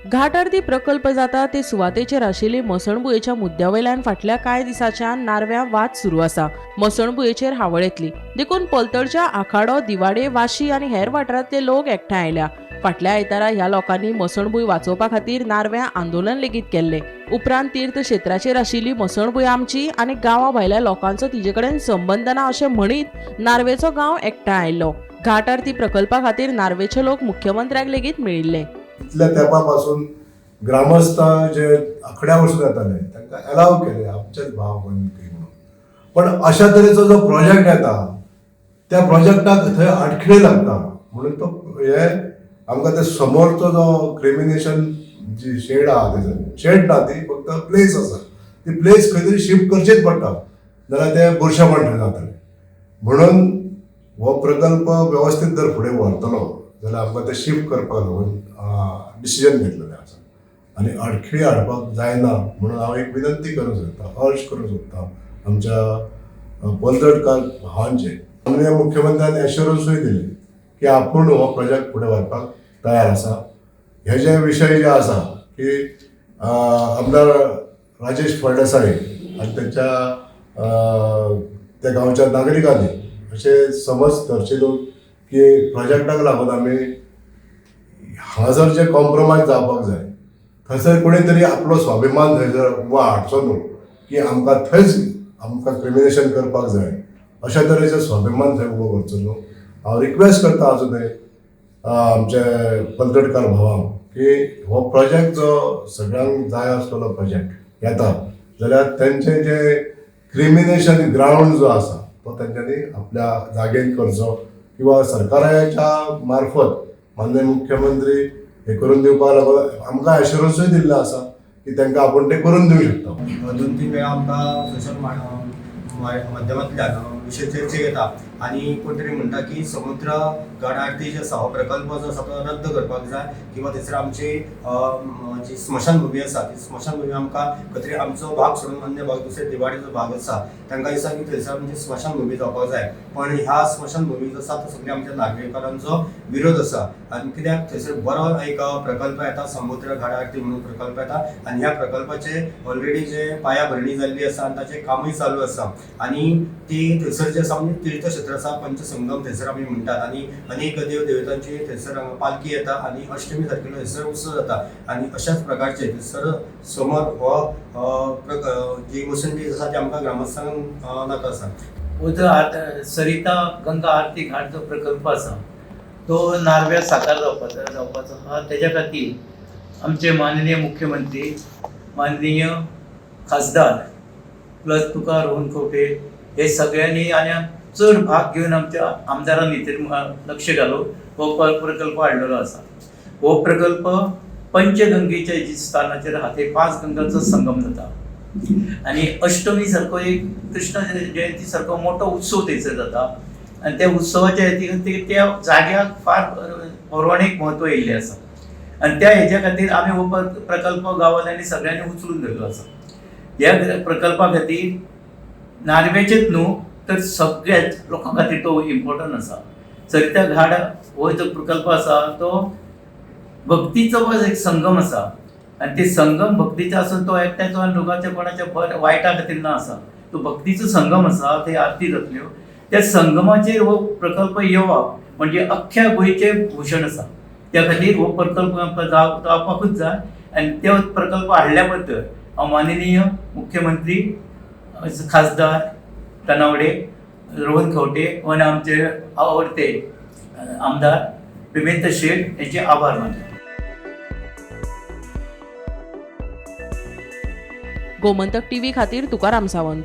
घाट आरती प्रकल्प जाता ते सुवातेचेर आशिल्ली मसणबुयेच्या मुद्द्यावयल्यान फाटल्या कांय दिसांच्यान नारव्यां वाद सुरू आसा। मसणबुयेचेर हावळ येतली देखून पलतडच्या आखाडो, दिवाडे, वाशी आनी हेर वाठारांतले लोक एकठांय आयल्या। फाटल्या आयतारा ह्या लोकांनी मसणबुय वाचोवपा खातीर नारव्यां आंदोलन लेगीत केल्ले। उपरांत तीर्थ क्षेत्राचेर आशिल्ली मसणबुय आमची आनी गांवा भायल्या लोकांचो तिजे कडेन संबंद ना अशें म्हणीत नार्वेचो गांव एकठांय आयलो। घाट आरती प्रकल्पा खातीर नार्वेचे लोक मुख्यमंत्र्याक लेगीत मेळिल्ले। इतल्या तेंपापासून ग्रामस्थ जे आंकड्या वचून येताले तांकां अलाव केले आमचेच भाव म्हणून पण अशा तरेचो जो प्रोजेक्ट येता त्या प्रोजेक्टाक थंय आडखळी लागता म्हणून तो हे आमकां ते समोरचो जो क्रिमिनेशन जी शेड आहा तेजो शेड ना ती फक्त प्लेस आसा ती प्लेस खंय तरी शिफ्ट करचीच पडटा जाल्यार ते बुरशेपण थंय जातलें म्हणून हो प्रकल्प वेवस्थीत जर फुडें व्हरतलो जाल्यार आमकां ते शिफ्ट करपाक लागून डिसिजन घेतलेलें आसा आनी अडखळी हाडपाक जायना म्हणून हांव एक विनंती करूंक सोदतां अर्ज करूंक सोदतां आमच्या पलतडकार भावांचे माननीय मुख्यमंत्र्यान एश्युरन्सूय दिली की आपूण हो प्रोजेक्ट फुडें व्हरपाक तयार आसा। हे जे विशय जे आसा की आमदार राजेश फळदेसाय आनी तेंच्या त्या गांवच्या नागरिकांनी अशें समज धरशिल्लो की प्रोजेक्टाक लागून आमी हांगासर जे कॉम्प्रोमायज जावपाक जाय थंयसर कोणी तरी आपलो स्वाभिमान थंयसर उबो हाडचो न्हू की आमकां थंयच आमकां क्रिमिनेशन करपाक जाय अशा तरेचो स्वाभिमान थंय उबो करचो न्हू। हांव रिक्वेस्ट करता अजूनय आमचे पलतडकार भावांक की हो प्रोजेक्ट जो सगळ्यांक जाय आसलेलो प्रोजेक्ट येता जाल्यार तेंचे जे क्रिमिनेशन ग्रावंड जो आसा तो तेंच्यांनी आपल्या जागेन करचो किंवा सरकाराच्या मार्फत माननीय मुख्यमंत्री हे करून दिवपाक लागून आमकां एश्युरन्सूय दिल्लो आसा की तांकां आपूण ते करून दिवंक शकता। 2-3 वेळा आमकां सोशल माध्यमांतल्यान विशय चर्चेक येता आनी कोण तरी म्हणटा की समुद्र घाट आरती जो आसा हो प्रकल्प जो आसा तो रद्द करपाक जाय किंवा थंयसर आमची जी स्मशानभूमी आसा ती स्मशानभूमी आमकां खंय तरी आमचो भाग सोडून अन्य भाग दुसरे दिवाडीचो भाग आसा तांकां दिसता की थंयसर आमची स्मशानभूमी जावपाक जाय पण ह्या स्मशानभूमी जो आसा तो सगळ्या आमच्या नागरिकांचो विरोध आसा आनी कित्याक थंयसर बरो एक प्रकल्प येता समुद्र घाट आरती म्हणून प्रकल्प येता आनी ह्या प्रकल्पाचे ऑलरेडी जे पायाभरणी जाल्ली आसा आनी ताचें कामूय चालू आसा आनी ती थंयसर जे आसा म्हणजे तीर्थक्षेत्र आसा पंचसंगम थंयसर आमी म्हणटात आनी अनेक देव देवतांची थंयसर पालखी येता आनी अष्टमी तारखेला थंयसर उत्सव जाता आनी अशाच प्रकारचे थंयसर समोर हो जी मसणबी आसा ती आमकां ग्रामस्थांक नाका आसा। सरिता गंगा आरती घाट जो प्रकल्प आसा तो नारव्या साकार जावपाचो आहा तेज्या खातीर आमचे माननीय मुख्यमंत्री माननीय खासदार प्लस तुका रोहन खंवटे हे सगळ्यांनी आनी चड भाग घेवन आमच्या आमदारांनी लक्ष घालून हो प्रकल्प हाडलेलो आसा। हो प्रकल्प पंचगंगेच्या स्थानाचेर आहा ते 5 गंगांचो संगम जाता आनी अष्टमी सारको एक कृष्ण जयंती सारको मोठो उत्सव थंयसर जाता आनी त्या उत्सवाच्या त्या जाग्याक फार पौराणीक म्हत्व येयल्लें आसा आनी त्या हेच्या खातीर आमी हो प्रकल्प गांवांनी सगळ्यांनी उचलून धरलो आसा। ह्या प्रकल्पा खातीर नार्वेचेच न्हू तर सगळ्याच लोकां खातीर तो इम्पॉर्टंट आसा। सरिता घाट हो जो प्रकल्प आसा तो भक्तीचो एक संगम आसा आनी ते संगम भक्तीचो आसून तो एकट्याचो आनी लोकांच्या कोणाच्या वायटा खातीर ना आसा तो भक्तीचो संगम आसा ते आरती जातल्यो त्या संगमाचेर हो प्रकल्प येवप म्हणजे अख्ख्या गोंयचें भूषण आसा त्या खातीर हो प्रकल्प आमकां जावपाकूच जाय आनी तो प्रकल्प हाडल्या बद्दल हांव माननीय मुख्यमंत्री खासदार तनावडे रोहन खंवटे आनी आमचे आवडते आमदार पिमेंत शेट यांचे आभार मानतो। गोमंतक टीव्ही खातीर तुकाराम सावंत।